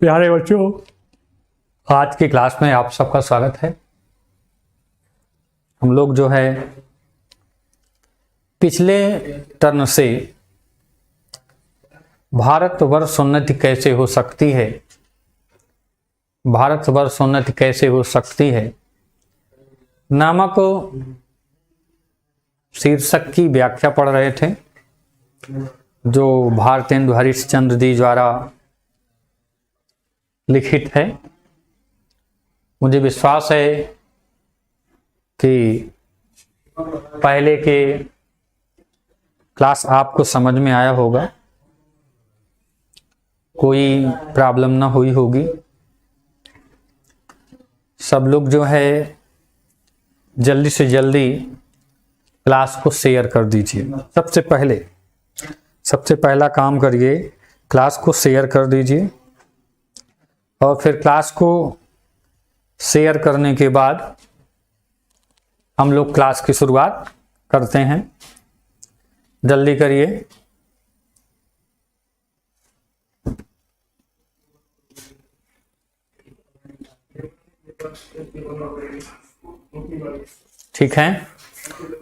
प्यारे बच्चों, आज की क्लास में आप सबका स्वागत है। हम लोग जो है पिछले टर्न से भारतवर्ष उन्नति कैसे हो सकती है, भारतवर्ष उन्नति कैसे हो सकती है नामक शीर्षक की व्याख्या पढ़ रहे थे, जो भारतेंदु हरिश्चंद्र जी द्वारा लिखित है। मुझे विश्वास है कि पहले के क्लास आपको समझ में आया होगा, कोई प्रॉब्लम ना हुई होगी। सब लोग जो है जल्दी से जल्दी क्लास को शेयर कर दीजिए। सबसे पहला काम करिए, क्लास को शेयर कर दीजिए। और फिर क्लास को शेयर करने के बाद हम लोग क्लास की शुरुआत करते हैं। जल्दी करिए। ठीक है,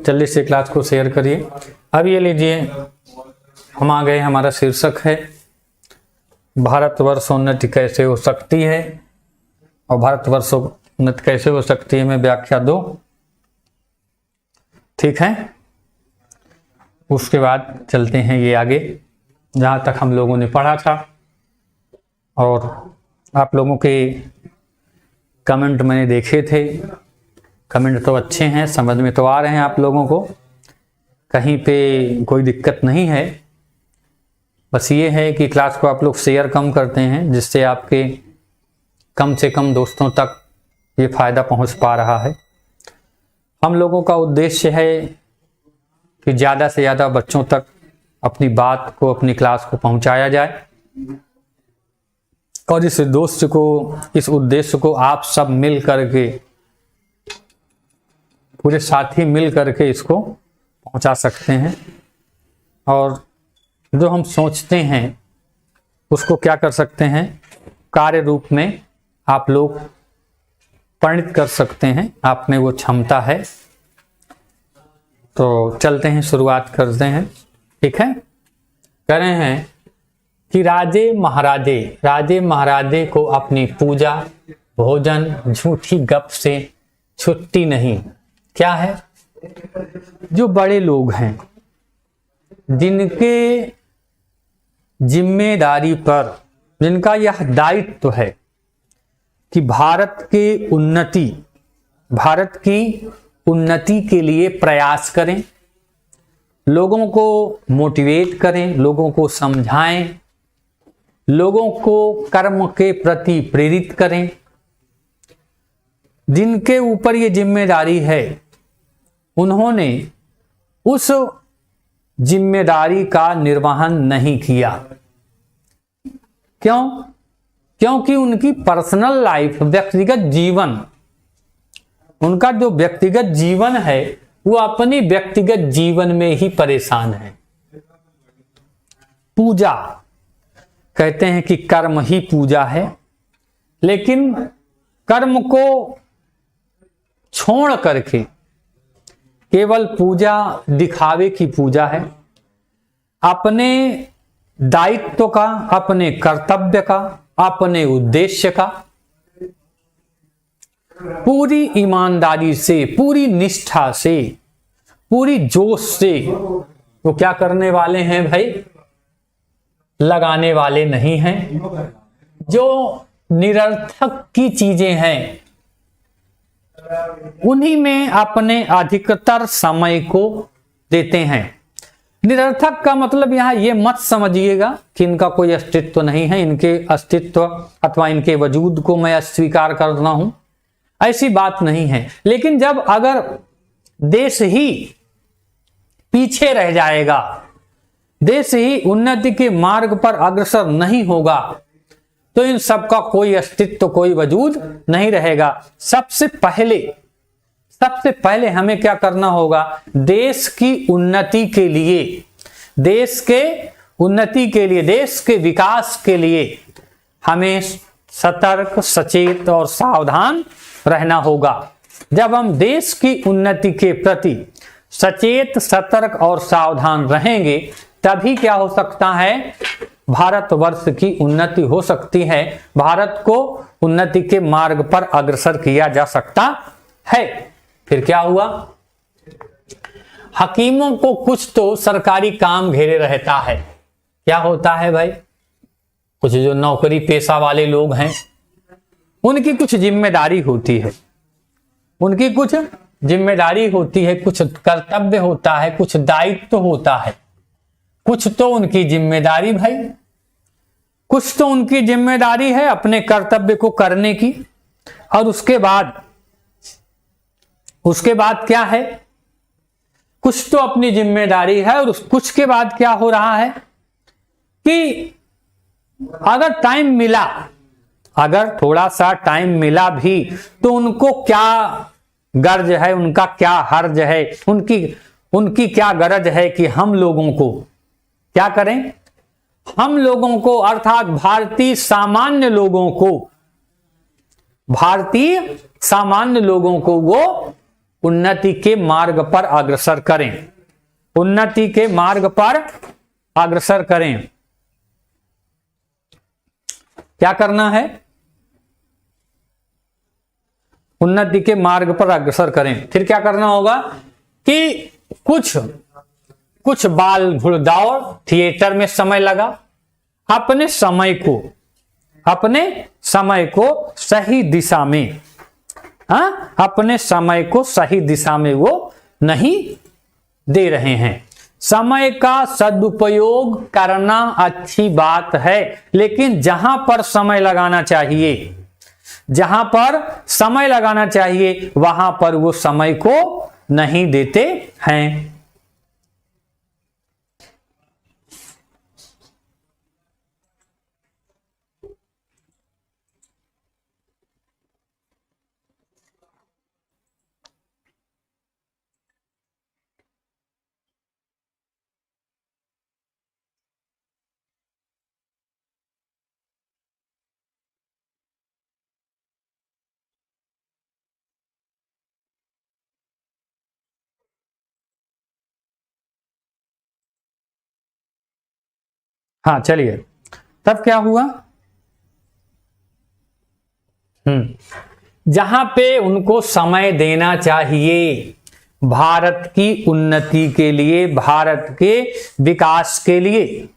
जल्दी से क्लास को शेयर करिए। अब ये लीजिए, हम आ गए, हमारा शीर्षक है भारतवर्ष उन्नति कैसे हो सकती है। और भारतवर्ष उन्नति कैसे हो सकती है में व्याख्या दो, ठीक है। उसके बाद चलते हैं ये आगे जहां तक हम लोगों ने पढ़ा था। और आप लोगों के कमेंट मैंने देखे थे, कमेंट तो अच्छे हैं, समझ में तो आ रहे हैं आप लोगों को, कहीं पे कोई दिक्कत नहीं है। बस ये है कि क्लास को आप लोग शेयर कम करते हैं, जिससे आपके कम से कम दोस्तों तक ये फायदा पहुंच पा रहा है। हम लोगों का उद्देश्य है कि ज़्यादा से ज़्यादा बच्चों तक अपनी बात को, अपनी क्लास को पहुंचाया जाए। और इस उद्देश्य को आप सब मिल करके, पूरे साथी मिल करके इसको पहुंचा सकते हैं। और जो हम सोचते हैं उसको क्या कर सकते हैं, कार्य रूप में आप लोग परिणित कर सकते हैं। आप में वो क्षमता है। तो चलते हैं, शुरुआत करते हैं, ठीक है। कह रहे हैं कि राजे महाराजे को अपनी पूजा, भोजन, झूठी गप से छुट्टी नहीं। क्या है? जो बड़े लोग हैं, जिनके जिम्मेदारी पर, जिनका यह दायित्व है कि भारत की उन्नति के लिए प्रयास करें, लोगों को मोटिवेट करें, लोगों को समझाएं, लोगों को कर्म के प्रति प्रेरित करें। जिनके ऊपर ये जिम्मेदारी है, उन्होंने उस जिम्मेदारी का निर्वहन नहीं किया। क्यों? क्योंकि उनकी पर्सनल लाइफ, व्यक्तिगत जीवन, उनका जो व्यक्तिगत जीवन है वो अपनी व्यक्तिगत जीवन में ही परेशान है। पूजा, कहते हैं कि कर्म ही पूजा है, लेकिन कर्म को छोड़ करके केवल पूजा दिखावे की पूजा है। अपने दायित्व का, अपने कर्तव्य का, अपने उद्देश्य का पूरी ईमानदारी से, पूरी निष्ठा से, पूरी जोश से वो क्या करने वाले हैं भाई? लगाने वाले नहीं हैं। जो निरर्थक की चीजें हैं उन्हीं में अपने अधिकतर समय को देते हैं। निरर्थक का मतलब यहां ये मत समझिएगा कि इनका कोई अस्तित्व नहीं है, इनके अस्तित्व अथवा इनके वजूद को मैं अस्वीकार करना हूं, ऐसी बात नहीं है। लेकिन जब अगर देश ही पीछे रह जाएगा, देश ही उन्नति के मार्ग पर अग्रसर नहीं होगा, तो इन सब का कोई अस्तित्व, कोई वजूद नहीं रहेगा। सबसे पहले हमें क्या करना होगा? देश की उन्नति के लिए, देश के उन्नति के लिए, देश के विकास के लिए हमें सतर्क, सचेत और सावधान रहना होगा। जब हम देश की उन्नति के प्रति सचेत, सतर्क और सावधान रहेंगे तभी क्या हो सकता है, भारतवर्ष की उन्नति हो सकती है, भारत को उन्नति के मार्ग पर अग्रसर किया जा सकता है। फिर क्या हुआ, हकीमों को कुछ तो सरकारी काम घेरे रहता है। क्या होता है भाई, कुछ जो नौकरी पेशा वाले लोग हैं उनकी कुछ जिम्मेदारी होती है, उनकी कुछ जिम्मेदारी होती है, कुछ कर्तव्य होता है, कुछ दायित्व होता है, कुछ तो उनकी जिम्मेदारी भाई, कुछ तो उनकी जिम्मेदारी है अपने कर्तव्य को करने की। और उसके बाद क्या है, कुछ तो अपनी जिम्मेदारी है। और कुछ के बाद क्या हो रहा है कि अगर टाइम मिला, अगर थोड़ा सा टाइम मिला भी तो उनको क्या गर्ज है, उनका क्या हर्ज है, उनकी क्या गरज है कि हम लोगों को क्या करें, हम लोगों को अर्थात भारतीय सामान्य लोगों को वो उन्नति के मार्ग पर अग्रसर करें, उन्नति के मार्ग पर अग्रसर करें। क्या करना है, उन्नति के मार्ग पर अग्रसर करें। फिर क्या करना होगा कि कुछ बाल घुड़दौड़ थिएटर में समय लगा, अपने समय को सही दिशा में, अपने समय को सही दिशा में वो नहीं दे रहे हैं। समय का सदुपयोग करना अच्छी बात है, लेकिन जहां पर समय लगाना चाहिए वहां पर वो समय को नहीं देते हैं। हाँ चलिए, तब क्या हुआ, जहां पे उनको समय देना चाहिए भारत की उन्नति के लिए, भारत के विकास के लिए,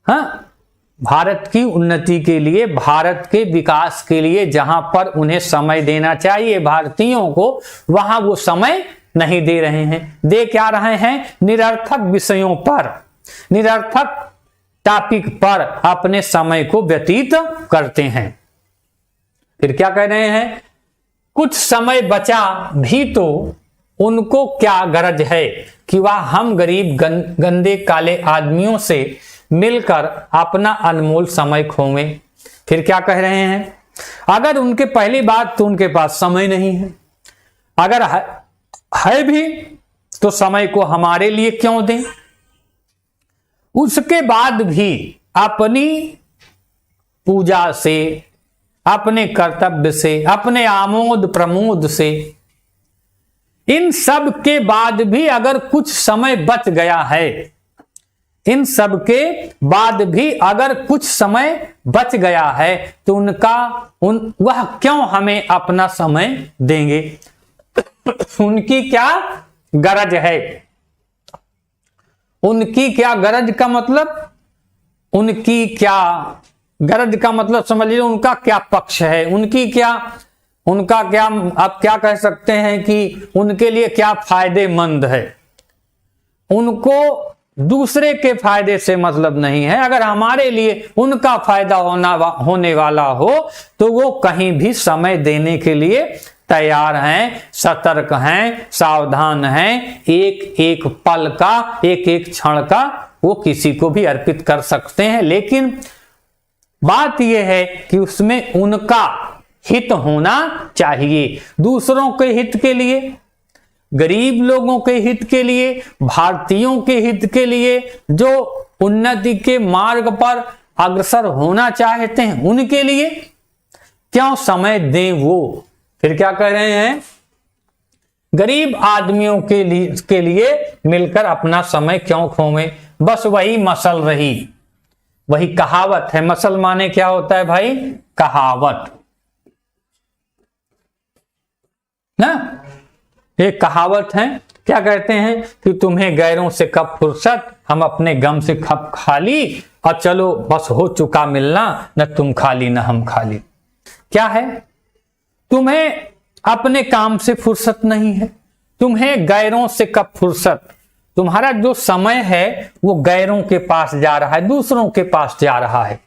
भारत की उन्नति के लिए, भारत के विकास के लिए जहां पर उन्हें समय देना चाहिए भारतीयों को, वहां वो समय नहीं दे रहे हैं। दे क्या रहे हैं, निरर्थक विषयों पर, निरर्थक टॉपिक पर अपने समय को व्यतीत करते हैं। फिर क्या कह रहे हैं, कुछ समय बचा भी तो उनको क्या गरज है कि वह हम गरीब गंदे काले आदमियों से मिलकर अपना अनमोल समय खोवें। फिर क्या कह रहे हैं, अगर उनके पहली बात तो उनके पास समय नहीं है, अगर है भी तो समय को हमारे लिए क्यों दें। उसके बाद भी अपनी पूजा से, अपने कर्तव्य से, अपने आमोद प्रमोद से, इन सब के बाद भी अगर कुछ समय बच गया है, इन सब के बाद भी अगर कुछ समय बच गया है तो वह क्यों हमें अपना समय देंगे। उनकी क्या गरज है, उनकी क्या गरज का मतलब, उनकी क्या गरज का मतलब समझ लीजिए, उनका क्या पक्ष है, उनका क्या आप क्या कह सकते हैं कि उनके लिए क्या फायदेमंद है। उनको दूसरे के फायदे से मतलब नहीं है। अगर हमारे लिए उनका फायदा होने वाला हो तो वो कहीं भी समय देने के लिए तैयार हैं, सतर्क हैं, सावधान हैं, एक एक पल का, एक एक क्षण का वो किसी को भी अर्पित कर सकते हैं। लेकिन बात यह है कि उसमें उनका हित होना चाहिए, दूसरों के हित के लिए, गरीब लोगों के हित के लिए, भारतीयों के हित के लिए, जो उन्नति के मार्ग पर अग्रसर होना चाहते हैं उनके लिए क्यों समय दें वो। फिर क्या कह रहे हैं, गरीब आदमियों के लिए मिलकर अपना समय क्यों खोवें। बस वही मसल रही, वही कहावत है। मसल माने क्या होता है भाई, कहावत ना, एक कहावत है। क्या कहते हैं कि तुम्हें गैरों से कब फुर्सत, हम अपने गम से कब खाली, और चलो बस हो चुका मिलना, न तुम खाली न हम खाली। क्या है, तुम्हें अपने काम से फुर्सत नहीं है, तुम्हें गैरों से कब फुर्सत। तुम्हारा जो समय है वो गैरों के पास जा रहा है, दूसरों के पास जा रहा है।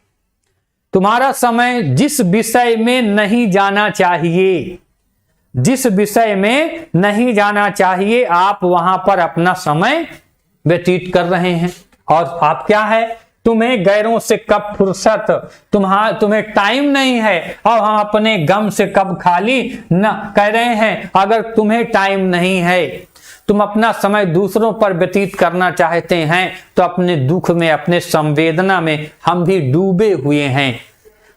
तुम्हारा समय जिस विषय में नहीं जाना चाहिए, जिस विषय में नहीं जाना चाहिए, आप वहां पर अपना समय व्यतीत कर रहे हैं। और आप क्या है, तुम्हें गैरों से कब फुर्सत, तुम्हें टाइम नहीं है, और हम अपने गम से कब खाली न कह रहे हैं। अगर तुम्हें टाइम नहीं है, तुम अपना समय दूसरों पर व्यतीत करना चाहते हैं, तो अपने दुख में, अपने संवेदना में हम भी डूबे हुए हैं।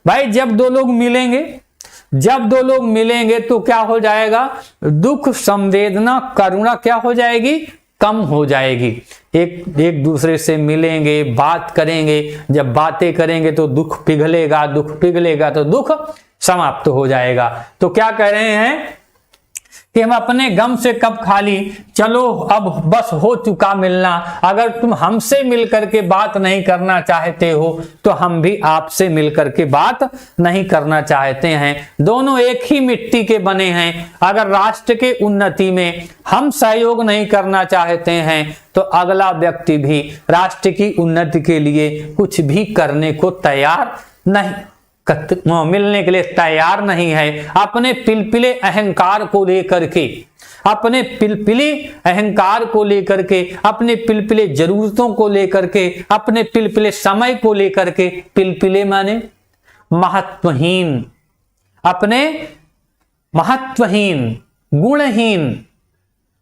भाई जब दो लोग मिलेंगे तो क्या हो जाएगा, दुख, संवेदना, करुणा क्या हो जाएगी, कम हो जाएगी। एक दूसरे से मिलेंगे, बात करेंगे, जब बातें करेंगे तो दुख पिघलेगा, दुख पिघलेगा तो दुख समाप्त हो जाएगा। तो क्या कह रहे हैं कि हम अपने गम से कब खाली, चलो अब बस हो चुका मिलना। अगर तुम हमसे मिलकर के बात नहीं करना चाहते हो तो हम भी आपसे मिलकर के बात नहीं करना चाहते हैं। दोनों एक ही मिट्टी के बने हैं। अगर राष्ट्र के उन्नति में हम सहयोग नहीं करना चाहते हैं तो अगला व्यक्ति भी राष्ट्र की उन्नति के लिए कुछ भी करने को तैयार नहीं, मिलने के लिए तैयार नहीं है। अपने पिलपिले अहंकार को लेकर के, अपने पिलपिले अहंकार को लेकर के, अपने पिलपिले जरूरतों को लेकर के, अपने पिलपिले समय को लेकर के, पिलपिले माने महत्वहीन, अपने महत्वहीन, गुणहीन,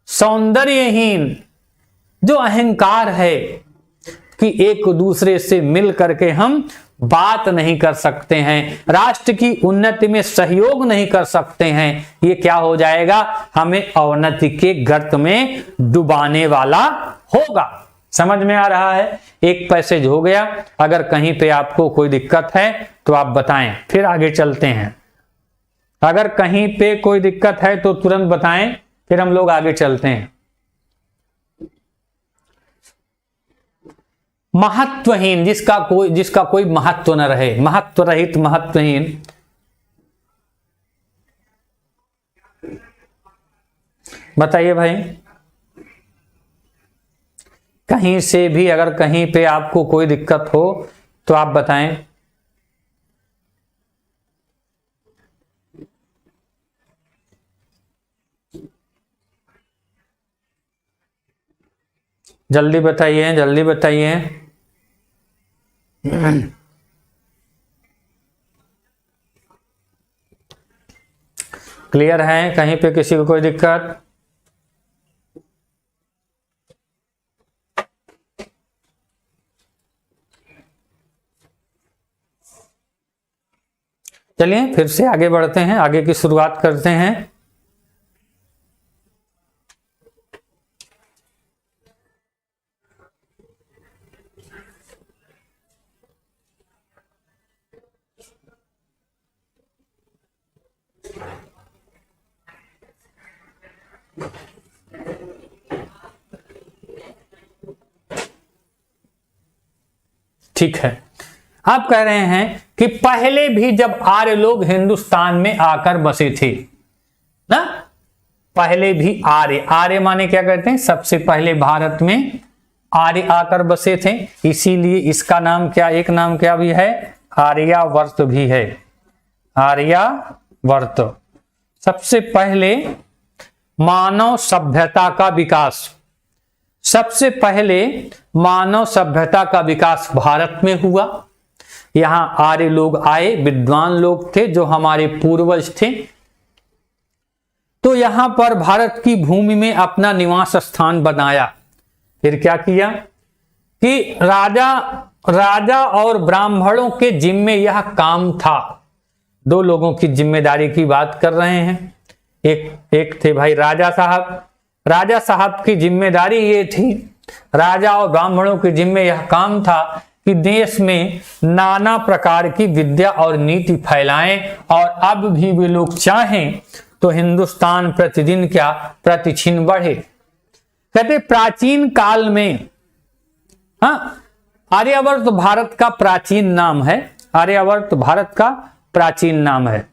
सौंदर्यहीन जो अहंकार है कि एक दूसरे से मिल करके हम बात नहीं कर सकते हैं, राष्ट्र की उन्नति में सहयोग नहीं कर सकते हैं, ये क्या हो जाएगा, हमें अवनति के गर्त में डुबाने वाला होगा। समझ में आ रहा है, एक पैसेज हो गया। अगर कहीं पे आपको कोई दिक्कत है तो आप बताएं, फिर आगे चलते हैं। अगर कहीं पे कोई दिक्कत है तो तुरंत बताएं, फिर हम लोग आगे चलते हैं। महत्वहीन, जिसका कोई महत्व न रहे, महत्व रहित, महत्वहीन। बताइए भाई, कहीं से भी अगर कहीं पे आपको कोई दिक्कत हो तो आप बताएं। जल्दी बताइए, जल्दी बताइए। क्लियर है, कहीं पे किसी को कोई दिक्कत? चलिए फिर से आगे बढ़ते हैं, आगे की शुरुआत करते हैं। ठीक है, आप कह रहे हैं कि पहले भी जब आर्य लोग हिंदुस्तान में आकर बसे थे ना, पहले भी आर्य, आर्य माने क्या कहते हैं, सबसे पहले भारत में आर्य आकर बसे थे, इसीलिए इसका नाम क्या, एक नाम क्या भी है, आर्यावर्त भी है, आर्यावर्त। सबसे पहले मानव सभ्यता का विकास, सबसे पहले मानव सभ्यता का विकास भारत में हुआ। यहां आर्य लोग आए, विद्वान लोग थे जो हमारे पूर्वज थे। तो तो यहां पर भारत की भूमि में अपना निवास स्थान बनाया। फिर क्या किया कि राजा और ब्राह्मणों के जिम्मे यह काम था। दो लोगों की जिम्मेदारी की बात कर रहे हैं। एक थे भाई राजा साहब की जिम्मेदारी ये थी, राजा और ब्राह्मणों के जिम्मे यह काम था कि देश में नाना प्रकार की विद्या और नीति फैलाएं, और अब भी वे लोग चाहें तो हिंदुस्तान प्रतिदिन क्या प्रतिक्षण बढ़े। कहते प्राचीन काल में, आर्यावर्त भारत का प्राचीन नाम है, आर्यावर्त भारत का प्राचीन नाम है।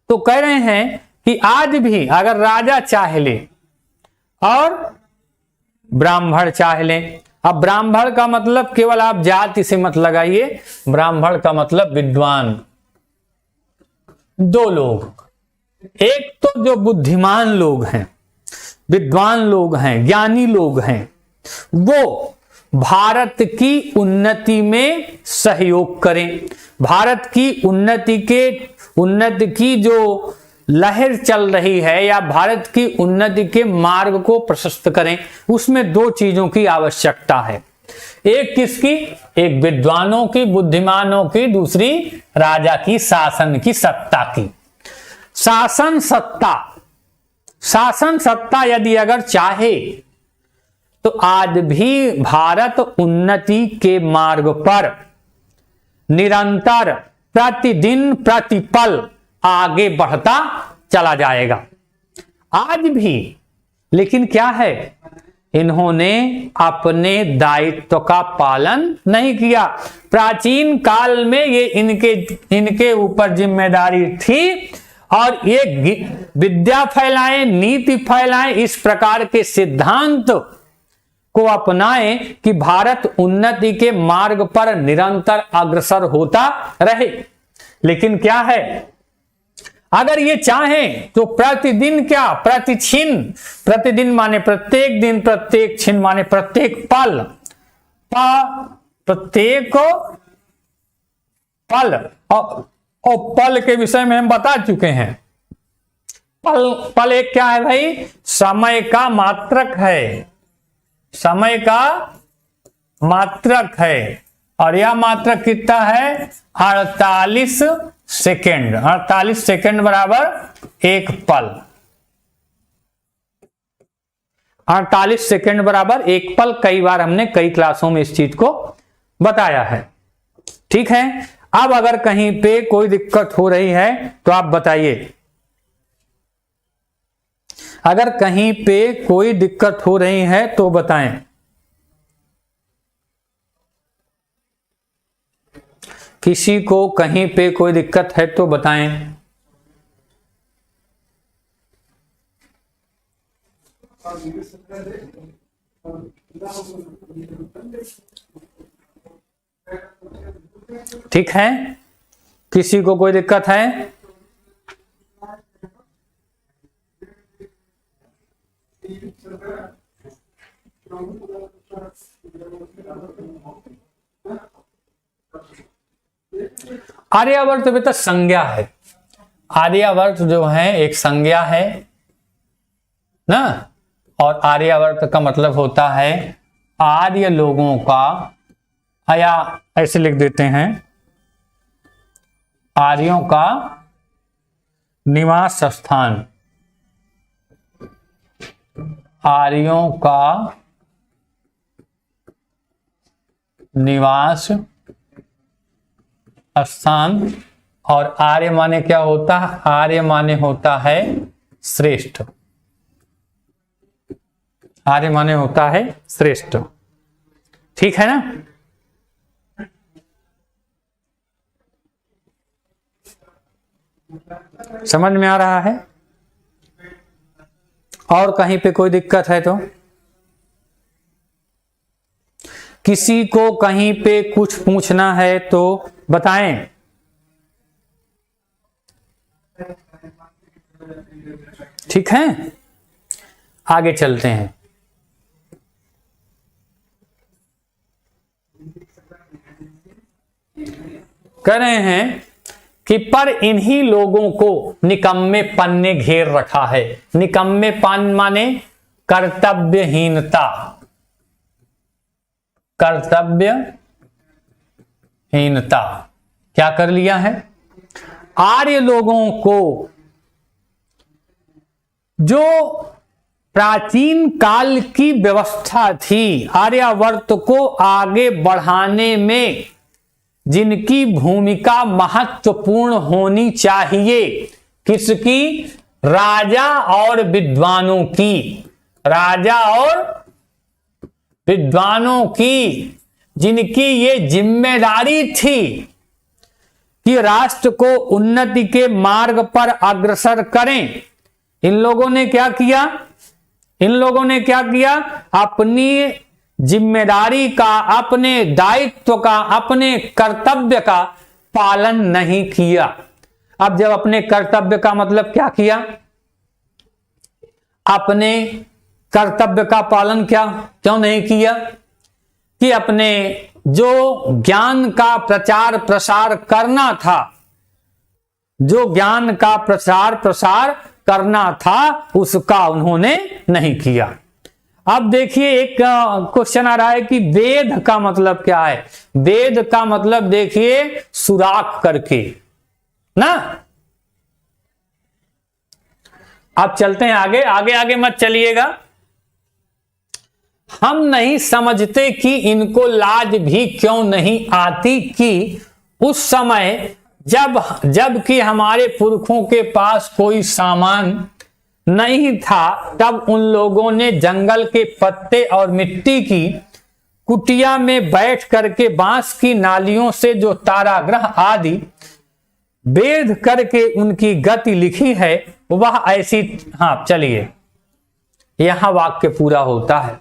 तो कह रहे हैं कि आज भी अगर राजा चाह ले और ब्राह्मण चाह ले, अब ब्राह्मण का मतलब केवल आप जाति से मत लगाइए, ब्राह्मण का मतलब विद्वान। दो लोग, एक तो जो बुद्धिमान लोग हैं, विद्वान लोग हैं, ज्ञानी लोग हैं, वो भारत की उन्नति में सहयोग करें, भारत की उन्नति की जो लहर चल रही है या भारत की उन्नति के मार्ग को प्रशस्त करें। उसमें दो चीजों की आवश्यकता है, एक किसकी, एक विद्वानों की, बुद्धिमानों की, दूसरी राजा की, शासन की, सत्ता की। शासन सत्ता यदि अगर चाहे तो आज भी भारत उन्नति के मार्ग पर निरंतर प्रतिदिन प्रतिपल आगे बढ़ता चला जाएगा, आज भी। लेकिन क्या है, इन्होंने अपने दायित्व का पालन नहीं किया। प्राचीन काल में ये इनके ऊपर जिम्मेदारी थी, और ये विद्या फैलाएं, नीति फैलाएं, इस प्रकार के सिद्धांत को अपनाएं कि भारत उन्नति के मार्ग पर निरंतर अग्रसर होता रहे। लेकिन क्या है, अगर ये चाहें तो प्रतिदिन क्या, प्रतिक्षण, प्रतिदिन माने प्रत्येक दिन, प्रत्येक क्षण माने प्रत्येक पल, प्रत्येक पल, और पल के विषय में हम बता चुके हैं। पल एक क्या है भाई, समय का मात्रक है, समय का मात्रक है, और यह मात्रक कितना है, 48 सेकेंड। 48 सेकेंड बराबर एक पल, 48 सेकेंड बराबर एक पल। कई बार हमने कई क्लासों में इस चीज को बताया है। ठीक है, अब अगर कहीं पे कोई दिक्कत हो रही है तो आप बताइए, अगर कहीं पे कोई दिक्कत हो रही है तो बताएं। किसी को कहीं पे कोई दिक्कत है तो बताएं। ठीक है, किसी को कोई दिक्कत है? आर्यावर्त बेटा संज्ञा है, आर्यावर्त जो है एक संज्ञा है ना, और आर्यावर्त का मतलब होता है आर्य लोगों का, या ऐसे लिख देते हैं, आर्यों का निवास स्थान, आर्यों का निवास स्थान। और आर्य माने क्या होता है, आर्य माने होता है श्रेष्ठ, आर्य माने होता है श्रेष्ठ। ठीक है ना, समझ में आ रहा है? और कहीं पे कोई दिक्कत है तो? किसी को कहीं पे कुछ पूछना है तो बताएं। ठीक है, आगे चलते हैं। कह रहे हैं कि पर इन्हीं लोगों को निकम्मेपन ने घेर रखा है। निकम्मेपन माने कर्तव्यहीनता, कर्तव्यहीनता। क्या कर लिया है? आर्य लोगों को जो प्राचीन काल की व्यवस्था थी, आर्यावर्त को आगे बढ़ाने में जिनकी भूमिका महत्वपूर्ण होनी चाहिए, किसकी? राजा और विद्वानों की, राजा और विद्वानों की, जिनकी ये जिम्मेदारी थी कि राष्ट्र को उन्नति के मार्ग पर अग्रसर करें। इन लोगों ने क्या किया? इन लोगों ने क्या किया? अपनी जिम्मेदारी का, अपने दायित्व का, अपने कर्तव्य का पालन नहीं किया। अब जब अपने कर्तव्य का मतलब क्या किया? अपने कर्तव्य का पालन क्यों नहीं किया? कि अपने जो ज्ञान का प्रचार प्रसार करना था, जो ज्ञान का प्रचार प्रसार करना था, उसका उन्होंने नहीं किया। अब देखिए एक क्वेश्चन आ रहा है कि वेद का मतलब क्या है? वेद का मतलब देखिए सुराख करके ना। अब चलते हैं आगे, आगे आगे मत चलिएगा। हम नहीं समझते कि इनको लाज भी क्यों नहीं आती कि उस समय जब कि हमारे पुरखों के पास कोई सामान नहीं था, तब उन लोगों ने जंगल के पत्ते और मिट्टी की कुटिया में बैठ करके बांस की नालियों से जो तारागृह आदि वेद करके उनकी गति लिखी है, वह ऐसी। हाँ चलिए, यहां वाक्य पूरा होता है।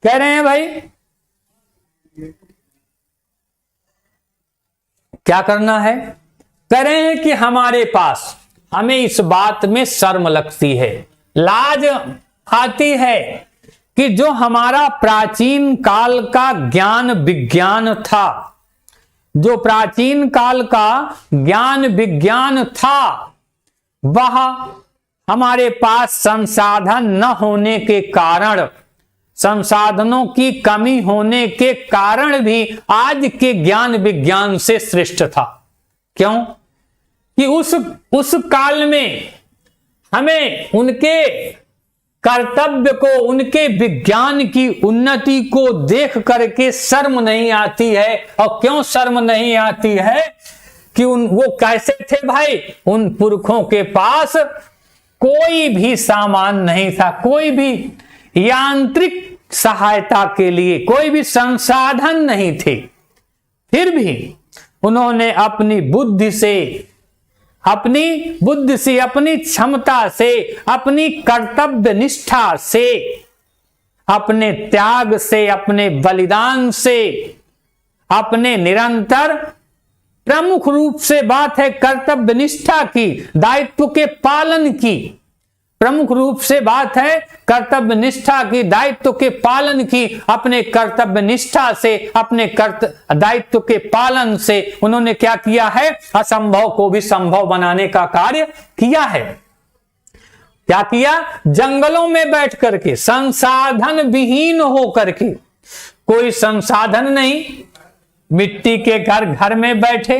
कह रहे हैं भाई क्या करना है? कह रहे हैं कि हमारे पास, हमें इस बात में शर्म लगती है, लाज आती है कि जो हमारा प्राचीन काल का ज्ञान विज्ञान था, जो प्राचीन काल का ज्ञान विज्ञान था, वह हमारे पास संसाधन न होने के कारण, संसाधनों की कमी होने के कारण भी आज के ज्ञान विज्ञान से श्रेष्ठ था। क्यों? कि उस काल में हमें उनके कर्तव्य को, उनके विज्ञान की उन्नति को देख करके शर्म नहीं आती है। और क्यों शर्म नहीं आती है? कि वो कैसे थे भाई? उन पुरखों के पास कोई भी सामान नहीं था, कोई भी यांत्रिक सहायता के लिए कोई भी संसाधन नहीं थे। फिर भी उन्होंने अपनी बुद्धि से, अपनी क्षमता से, अपनी कर्तव्य निष्ठा से, अपने त्याग से, अपने बलिदान से, अपने निरंतर, प्रमुख रूप से बात है कर्तव्य निष्ठा की, दायित्व के पालन की, प्रमुख रूप से बात है कर्तव्य निष्ठा की, दायित्व के पालन की। अपने कर्तव्य निष्ठा से, अपने दायित्व के पालन से उन्होंने क्या किया है? असंभव को भी संभव बनाने का कार्य किया है। क्या किया? जंगलों में बैठ करके, संसाधन विहीन हो करके, कोई संसाधन नहीं, मिट्टी के घर में बैठे,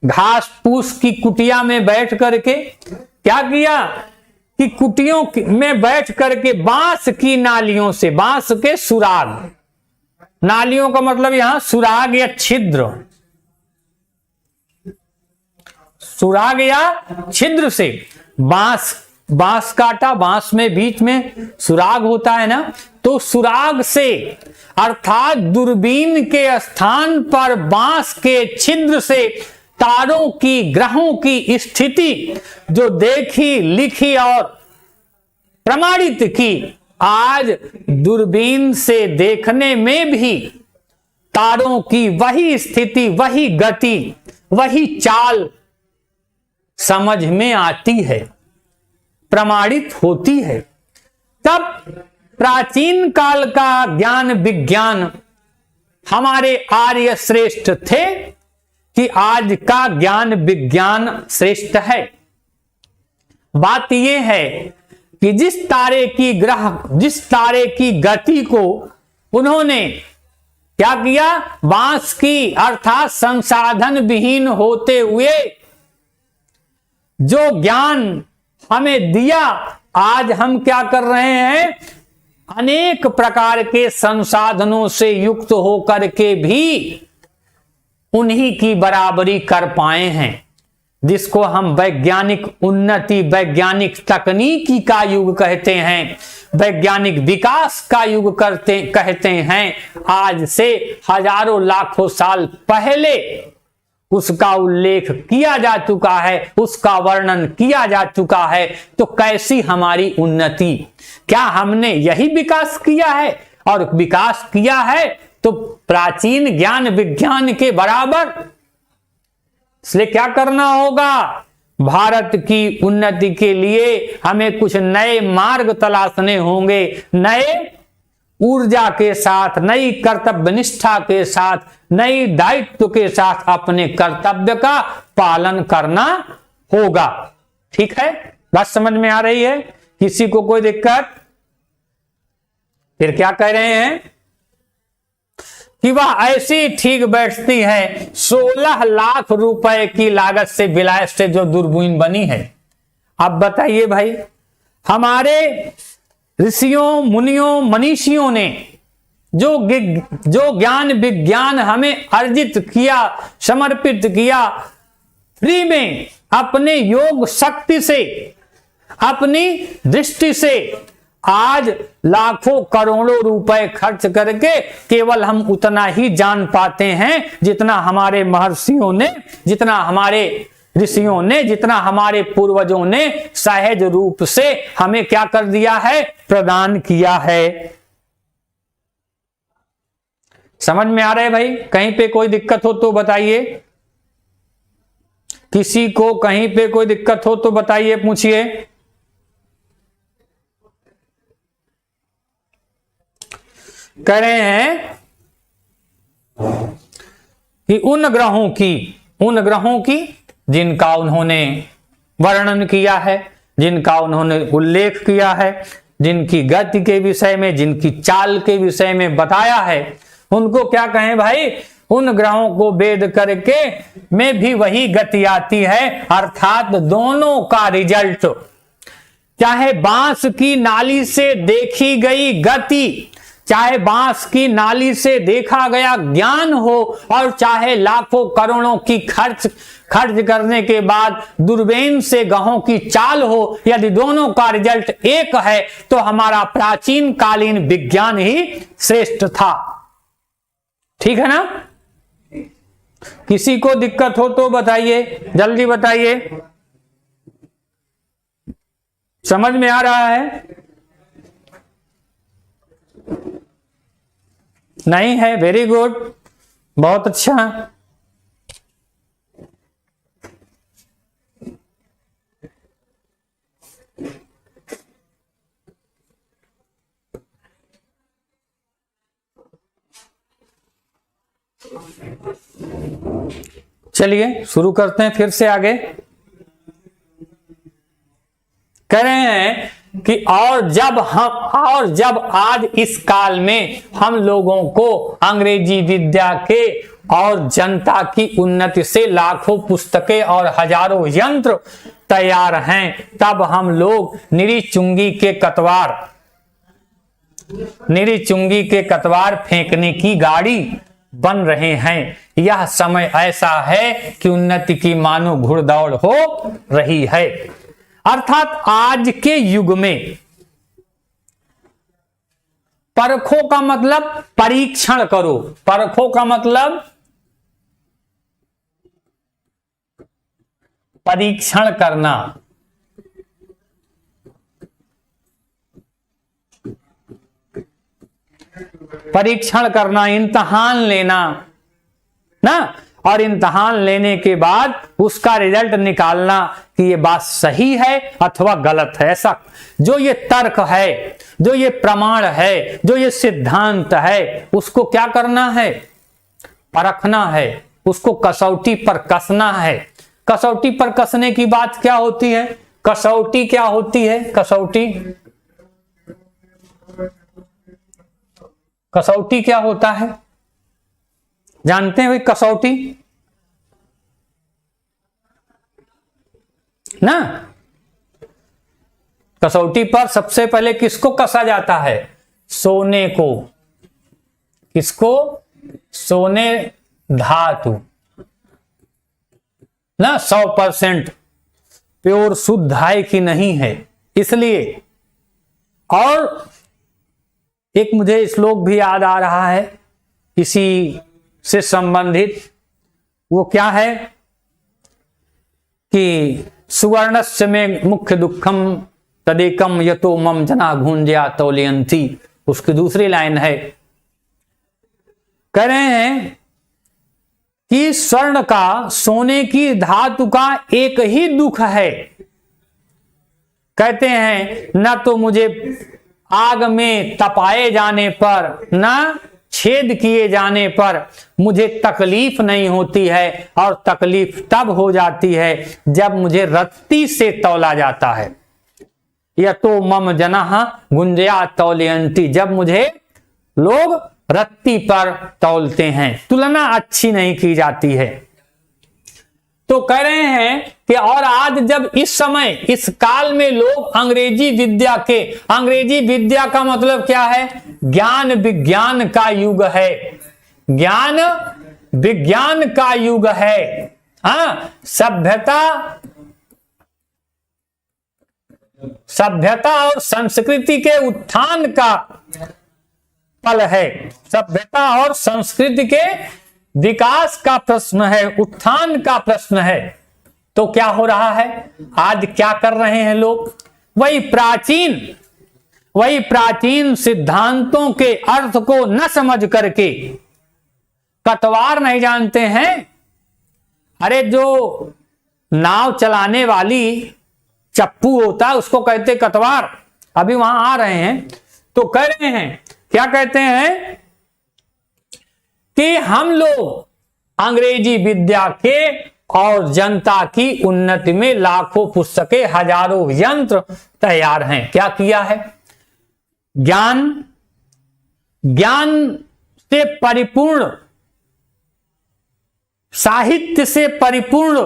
घास फूस की कुटिया में बैठ करके क्या किया? कि कुटियों में बैठ करके बांस की नालियों से, बांस के सुराग, नालियों का मतलब यहां सुराग या छिद्र, सुराग या छिद्र से बांस काटा, बांस में बीच में सुराग होता है ना, तो सुराग से अर्थात दूरबीन के स्थान पर बांस के छिद्र से तारों की, ग्रहों की स्थिति जो देखी, लिखी और प्रमाणित की, आज दूरबीन से देखने में भी तारों की वही स्थिति, वही गति, वही चाल समझ में आती है, प्रमाणित होती है। तब प्राचीन काल का ज्ञान विज्ञान हमारे आर्य श्रेष्ठ थे कि आज का ज्ञान विज्ञान श्रेष्ठ है। बात यह है कि जिस तारे की गति को उन्होंने क्या किया, बांस की अर्थात संसाधन विहीन होते हुए जो ज्ञान हमें दिया, आज हम क्या कर रहे हैं, अनेक प्रकार के संसाधनों से युक्त होकर के भी उन्हीं की बराबरी कर पाए हैं, जिसको हम वैज्ञानिक उन्नति, वैज्ञानिक तकनीकी का युग कहते हैं, वैज्ञानिक विकास का युग कहते हैं। आज से हजारों लाखों साल पहले उसका उल्लेख किया जा चुका है, उसका वर्णन किया जा चुका है। तो कैसी हमारी उन्नति, क्या हमने यही विकास किया है? और विकास किया है तो प्राचीन ज्ञान विज्ञान के बराबर। इसलिए क्या करना होगा, भारत की उन्नति के लिए हमें कुछ नए मार्ग तलाशने होंगे, नए ऊर्जा के साथ, नई कर्तव्य निष्ठा के साथ, नई दायित्व के साथ अपने कर्तव्य का पालन करना होगा। ठीक है, बात समझ में आ रही है? किसी को कोई दिक्कत? फिर क्या कह रहे हैं कि वह ऐसी ठीक बैठती है 16 लाख रुपए की लागत से विलायत से जो दूरबीन बनी है। अब बताइए भाई, हमारे ऋषियों मुनियों मनीषियों ने जो ज्ञान विज्ञान हमें अर्जित किया, समर्पित किया, फ्री में अपने योग शक्ति से, अपनी दृष्टि से, आज लाखों करोड़ों रुपए खर्च करके केवल हम उतना ही जान पाते हैं जितना हमारे महर्षियों ने, जितना हमारे ऋषियों ने, जितना हमारे पूर्वजों ने सहज रूप से हमें क्या कर दिया है, प्रदान किया है। समझ में आ रहा है भाई? कहीं पे कोई दिक्कत हो तो बताइए, किसी को कहीं पे कोई दिक्कत हो तो बताइए, पूछिए। कह रहे हैं कि उन ग्रहों की जिनका उन्होंने वर्णन किया है, जिनका उन्होंने उल्लेख किया है, जिनकी गति के विषय में, जिनकी चाल के विषय में बताया है, उनको क्या कहें भाई, उन ग्रहों को भेद करके में भी वही गति आती है। अर्थात दोनों का रिजल्ट, चाहे बांस की नाली से देखी गई गति, चाहे बांस की नाली से देखा गया ज्ञान हो, और चाहे लाखों करोड़ों की खर्च करने के बाद दूरबीन से ग्रहों की चाल हो, यदि दोनों का रिजल्ट एक है तो हमारा प्राचीन कालीन विज्ञान ही श्रेष्ठ था। ठीक है ना? किसी को दिक्कत हो तो बताइए, जल्दी बताइए। समझ में आ रहा है? नहीं है? वेरी गुड, बहुत अच्छा। चलिए शुरू करते हैं फिर से आगे। कह रहे हैं कि और जब आज इस काल में हम लोगों को अंग्रेजी विद्या के और जनता की उन्नति से लाखों पुस्तकें और हजारों यंत्र तैयार हैं, तब हम लोग निरी चुंगी के कतवार फेंकने की गाड़ी बन रहे हैं। यह समय ऐसा है कि उन्नति की मानो घुड़दौड़ हो रही है। अर्थात आज के युग में परखो का मतलब परीक्षण करो, परखो का मतलब परीक्षण करना। परीक्षण करना, इम्तिहान लेना ना, और इम्तिहान लेने के बाद उसका रिजल्ट निकालना कि ये बात सही है अथवा गलत है। ऐसा जो ये तर्क है, जो ये प्रमाण है, जो ये सिद्धांत है, उसको क्या करना है? परखना है, उसको कसौटी पर कसना है। कसौटी पर कसने की बात क्या होती है? कसौटी क्या होती है? कसौटी, कसौटी क्या होता है? जानते हैं भाई कसौटी ना? कसौटी पर सबसे पहले किसको कसा जाता है? सोने को। किसको? सोने, धातु ना, 100% प्योर शुद्ध है कि नहीं है, इसलिए। और एक मुझे श्लोक भी याद आ रहा है इसी से संबंधित। वो क्या है कि सुवर्णस्य में मुख्य दुखम तदेकम यतो मम जना घूंज्या तौलयंती। उसकी दूसरी लाइन है, कह रहे हैं कि स्वर्ण का, सोने की धातु का एक ही दुख है। कहते हैं न तो मुझे आग में तपाए जाने पर, न छेद किए जाने पर मुझे तकलीफ नहीं होती है, और तकलीफ तब हो जाती है जब मुझे रत्ती से तौला जाता है। या तो मम जनः गुंजया तौलयंती, जब मुझे लोग रत्ती पर तौलते हैं, तुलना अच्छी नहीं की जाती है। तो कह रहे हैं कि और आज जब इस समय इस काल में लोग अंग्रेजी विद्या के, अंग्रेजी विद्या का मतलब क्या है? ज्ञान विज्ञान का युग है। ज्ञान विज्ञान का युग है। हाँ, सभ्यता और संस्कृति के उत्थान का पल है। सभ्यता और संस्कृति के विकास का प्रश्न है, उत्थान का प्रश्न है। तो क्या हो रहा है आज? क्या कर रहे हैं लोग? वही प्राचीन सिद्धांतों के अर्थ को न समझ करके, कतवार नहीं जानते हैं। अरे जो नाव चलाने वाली चप्पू होता है उसको कहते कतवार। अभी वहां आ रहे हैं तो कह रहे हैं, क्या कहते हैं कि हम लोग अंग्रेजी विद्या के और जनता की उन्नति में लाखों पुस्तकें, हजारों यंत्र तैयार हैं। क्या किया है? ज्ञान से परिपूर्ण, साहित्य से परिपूर्ण,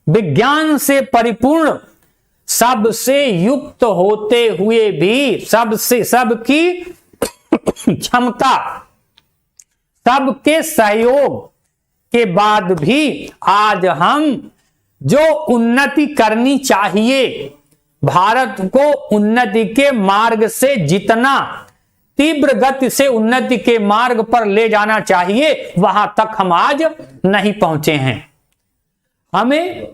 विज्ञान से परिपूर्ण, सबसे युक्त होते हुए भी, सबकी क्षमता, सबके सहयोग के बाद भी आज हम जो उन्नति करनी चाहिए, भारत को उन्नति के मार्ग से जितना तीव्र गति से उन्नति के मार्ग पर ले जाना चाहिए, वहां तक हम आज नहीं पहुंचे हैं। हमें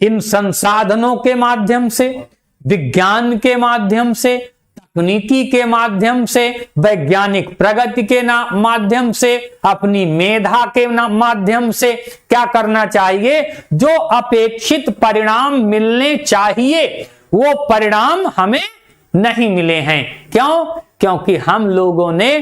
इन संसाधनों के माध्यम से, विज्ञान के माध्यम से, तकनीकी के माध्यम से, वैज्ञानिक प्रगति के माध्यम से, अपनी मेधा के माध्यम से क्या करना चाहिए? जो अपेक्षित परिणाम मिलने चाहिए वो परिणाम हमें नहीं मिले हैं। क्यों? क्योंकि हम लोगों ने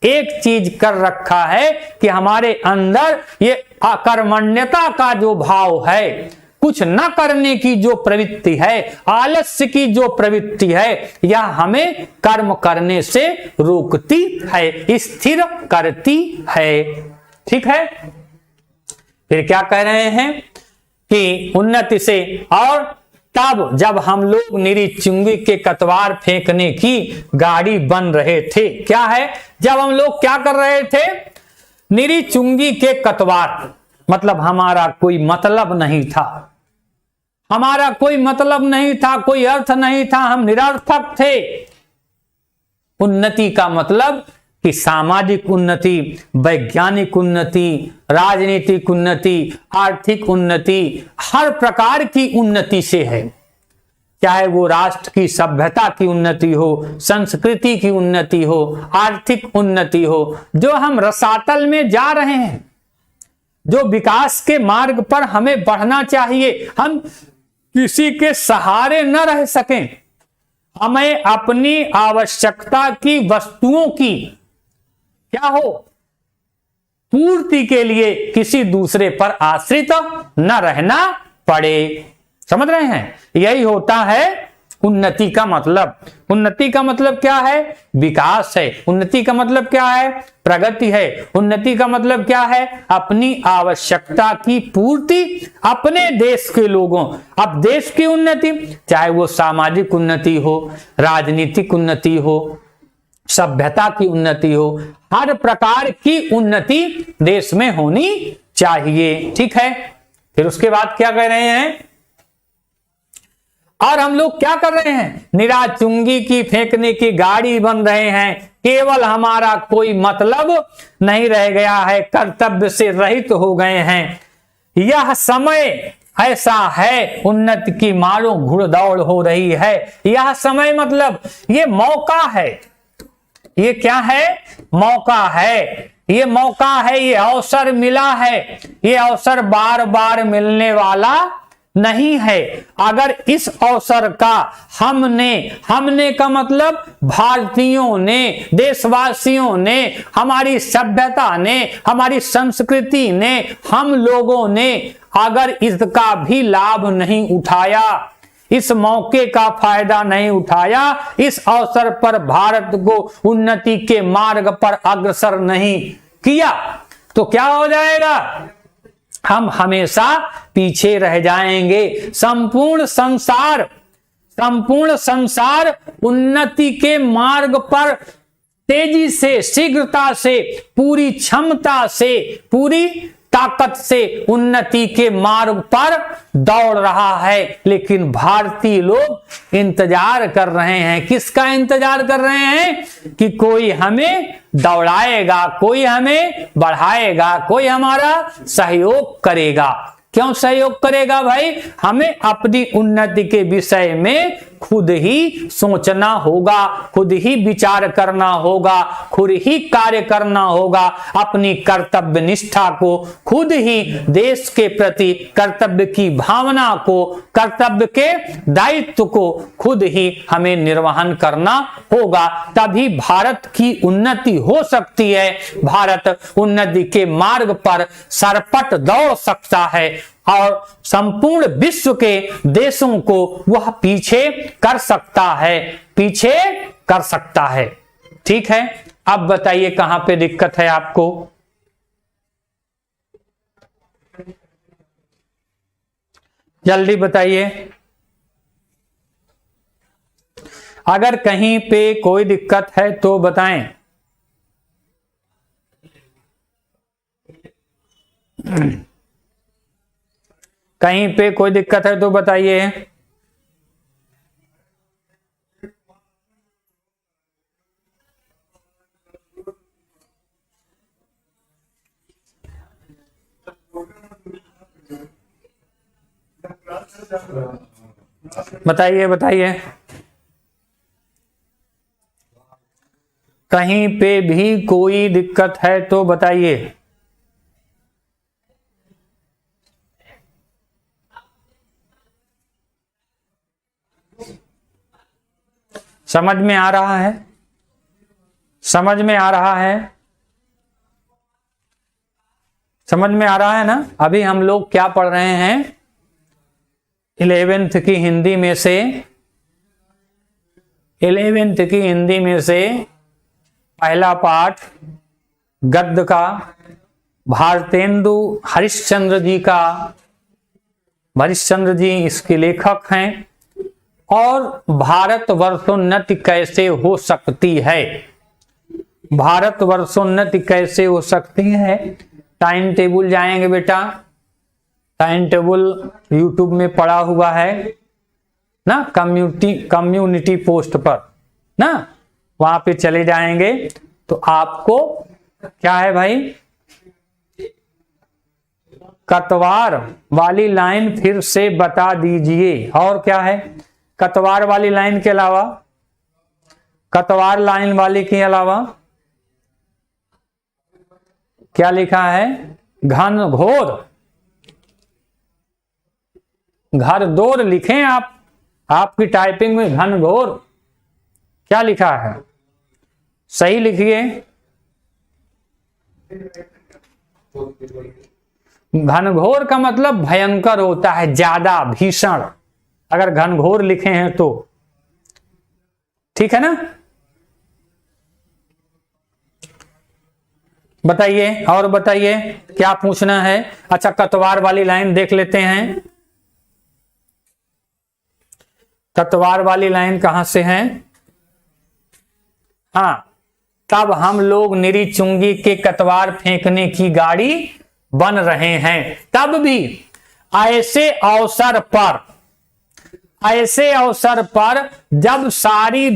एक चीज कर रखा है कि हमारे अंदर ये अकर्मण्यता का जो भाव है, कुछ न करने की जो प्रवृत्ति है, आलस्य की जो प्रवृत्ति है, यह हमें कर्म करने से रोकती है, स्थिर करती है। ठीक है। फिर क्या कह रहे हैं कि उन्नति से, और तब जब हम लोग निरीचुंगी के कतवार फेंकने की गाड़ी बन रहे थे, क्या है? जब हम लोग क्या कर रहे थे? निरीचुंगी के कतवार, मतलब हमारा कोई मतलब नहीं था, हमारा कोई मतलब नहीं था, कोई अर्थ नहीं था, हम निरर्थक थे। उन्नति का मतलब कि सामाजिक उन्नति, वैज्ञानिक उन्नति, राजनीतिक उन्नति, आर्थिक उन्नति, हर प्रकार की उन्नति से है। चाहे वो राष्ट्र की सभ्यता की उन्नति हो, संस्कृति की उन्नति हो, आर्थिक उन्नति हो, जो हम रसातल में जा रहे हैं, जो विकास के मार्ग पर हमें बढ़ना चाहिए, हम किसी के सहारे न रह सकें, हमें अपनी आवश्यकता की वस्तुओं की क्या हो, पूर्ति के लिए किसी दूसरे पर आश्रित न रहना पड़े। समझ रहे हैं? यही होता है उन्नति का मतलब। उन्नति का मतलब क्या है? विकास है। उन्नति का मतलब क्या है? प्रगति है। उन्नति का मतलब क्या है? अपनी आवश्यकता की पूर्ति अपने देश के लोगों। अब देश की उन्नति, चाहे वो सामाजिक उन्नति हो, राजनीतिक उन्नति हो, सभ्यता की उन्नति हो, हर प्रकार की उन्नति देश में होनी चाहिए। ठीक है। फिर उसके बाद क्या कह रहे हैं? और हम लोग क्या कर रहे हैं? निरा चुंगी की फेंकने की गाड़ी बन रहे हैं। केवल हमारा कोई मतलब नहीं रह गया है, कर्तव्य से रहित हो गए हैं। यह समय ऐसा है, उन्नति की मारो घुड़दौड़ हो रही है। यह समय मतलब ये मौका है। ये क्या है? मौका है। ये मौका है, ये अवसर मिला है। ये अवसर बार बार मिलने वाला नहीं है। अगर इस अवसर का हमने का मतलब भारतीयों ने, देशवासियों ने, हमारी सभ्यता ने, हमारी संस्कृति ने, हम लोगों ने अगर इसका भी लाभ नहीं उठाया, इस मौके का फायदा नहीं उठाया, इस अवसर पर भारत को उन्नति के मार्ग पर अग्रसर नहीं किया, तो क्या हो जाएगा? हम हमेशा पीछे रह जाएंगे। संपूर्ण संसार उन्नति के मार्ग पर तेजी से, शीघ्रता से, पूरी क्षमता से, पूरी ताकत से उन्नति के मार्ग पर दौड़ रहा है। लेकिन भारतीय लोग इंतजार कर रहे हैं। किसका इंतजार कर रहे हैं? कि कोई हमें दौड़ाएगा, कोई हमें बढ़ाएगा, कोई हमारा सहयोग करेगा। क्यों सहयोग करेगा भाई? हमें अपनी उन्नति के विषय में खुद ही सोचना होगा, खुद ही विचार करना होगा, खुद ही कार्य करना होगा। अपनी कर्तव्य निष्ठा को, खुद ही देश के प्रति कर्तव्य की भावना को, कर्तव्य के दायित्व को खुद ही हमें निर्वहन करना होगा। तभी भारत की उन्नति हो सकती है। भारत उन्नति के मार्ग पर सरपट दौड़ सकता है और संपूर्ण विश्व के देशों को वह पीछे कर सकता है, पीछे कर सकता है। ठीक है। अब बताइए कहां पे दिक्कत है आपको? जल्दी बताइए। अगर कहीं पे कोई दिक्कत है तो बताएं। कहीं पे कोई दिक्कत है तो बताइए। बताइए बताइए। कहीं पे भी कोई दिक्कत है तो बताइए। समझ में आ रहा है? समझ में आ रहा है? समझ में आ रहा है ना? अभी हम लोग क्या पढ़ रहे हैं? 11th की हिंदी में से 11th की हिंदी में से पहला पाठ गद्य का, भारतेंदु हरिश्चंद्र जी का। हरिश्चंद्र जी इसके लेखक हैं। और भारत वर्षोन्नति कैसे हो सकती है? भारत वर्षोन्नति कैसे हो सकती है? टाइम टेबल जाएंगे बेटा, टाइम टेबल यूट्यूब में पड़ा हुआ है ना, कम्युनिटी पोस्ट पर ना, वहां पे चले जाएंगे तो आपको क्या है भाई, कतवार वाली लाइन फिर से बता दीजिए। और क्या है कतवार वाली लाइन के अलावा? कतवार लाइन वाली के अलावा क्या लिखा है? घनघोर, घरदोर लिखें आप। आपकी टाइपिंग में घनघोर क्या लिखा है? सही लिखिए। घनघोर का मतलब भयंकर होता है, ज्यादा, भीषण, अगर घनघोर लिखे हैं तो। ठीक है ना? बताइए, और बताइए क्या पूछना है। अच्छा, कतवार वाली लाइन देख लेते हैं। कतवार वाली लाइन कहां से है? हाँ, तब हम लोग निरी चुंगी के कतवार फेंकने की गाड़ी बन रहे हैं। तब भी ऐसे अवसर पर जब सारी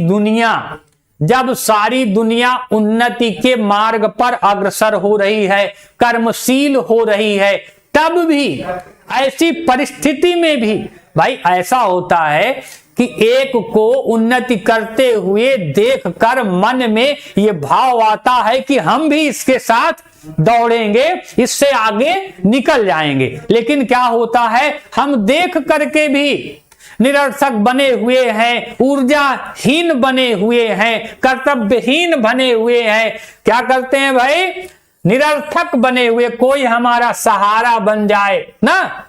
दुनिया उन्नति के मार्ग पर अग्रसर हो रही है, कर्मशील हो रही है, तब भी ऐसी परिस्थिति में भी भाई ऐसा होता है कि एक को उन्नति करते हुए देखकर मन में ये भाव आता है कि हम भी इसके साथ दौड़ेंगे, इससे आगे निकल जाएंगे। लेकिन क्या होता है, हम देख करके भी निरर्थक बने हुए हैं, ऊर्जाहीन बने हुए हैं, कर्तव्यहीन बने हुए हैं। क्या करते हैं भाई? निरर्थक बने हुए, कोई हमारा सहारा बन जाए ना।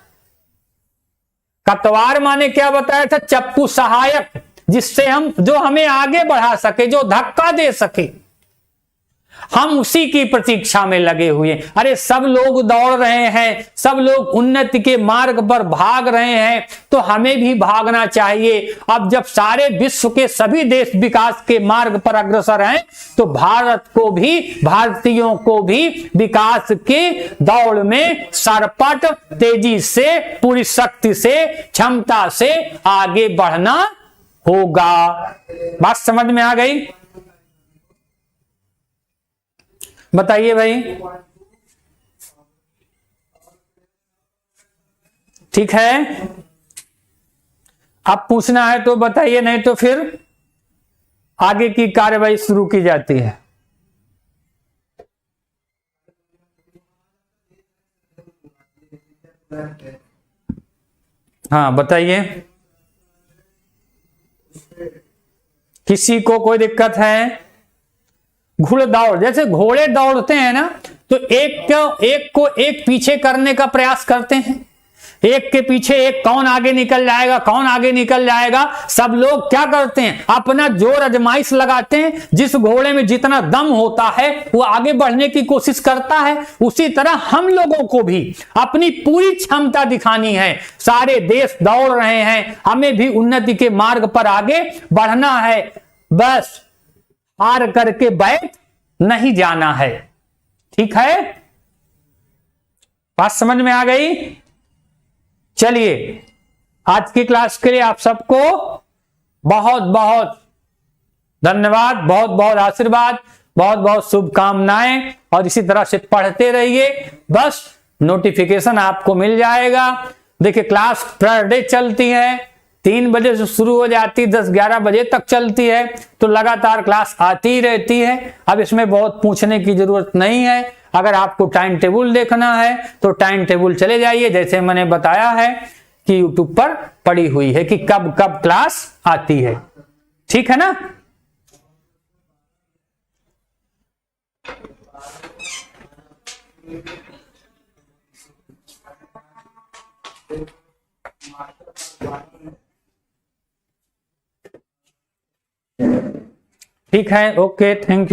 कतवार माने क्या बताया था? चप्पू सहायक, जिससे जो हमें आगे बढ़ा सके, जो धक्का दे सके, हम उसी की प्रतीक्षा में लगे हुए। अरे सब लोग दौड़ रहे हैं, सब लोग उन्नति के मार्ग पर भाग रहे हैं, तो हमें भी भागना चाहिए। अब जब सारे विश्व के सभी देश विकास के मार्ग पर अग्रसर हैं, तो भारत को भी, भारतीयों को भी विकास के दौड़ में सरपट, तेजी से, पूरी शक्ति से, क्षमता से आगे बढ़ना होगा। बात समझ में आ गई? बताइए भाई। ठीक है, अब पूछना है तो बताइए, नहीं तो फिर आगे की कार्यवाही शुरू की जाती है। हाँ बताइए, किसी को कोई दिक्कत है? घुड़ दौड़, जैसे घोड़े दौड़ते हैं ना, तो एक को एक पीछे करने का प्रयास करते हैं, एक के पीछे एक, कौन आगे निकल जाएगा, कौन आगे निकल जाएगा। सब लोग क्या करते हैं? अपना जोर आजमाइश लगाते हैं। जिस घोड़े में जितना दम होता है वो आगे बढ़ने की कोशिश करता है। उसी तरह हम लोगों को भी अपनी पूरी क्षमता दिखानी है। सारे देश दौड़ रहे हैं, हमें भी उन्नति के मार्ग पर आगे बढ़ना है। बस हार करके बैठ नहीं जाना है। ठीक है, बात समझ में आ गई? चलिए, आज की क्लास के लिए आप सबको बहुत बहुत धन्यवाद, बहुत बहुत आशीर्वाद, बहुत बहुत शुभकामनाएं, और इसी तरह से पढ़ते रहिए। बस नोटिफिकेशन आपको मिल जाएगा। देखिए, क्लास पर डे चलती है, 3 बजे से शुरू हो जाती, 10-11 बजे तक चलती है, तो लगातार क्लास आती ही रहती है। अब इसमें बहुत पूछने की जरूरत नहीं है। अगर आपको टाइम टेबल देखना है तो टाइम टेबल चले जाइए, जैसे मैंने बताया है कि यूट्यूब पर पड़ी हुई है कि कब कब क्लास आती है। ठीक है ना? ठीक है, ओके, थैंक यू।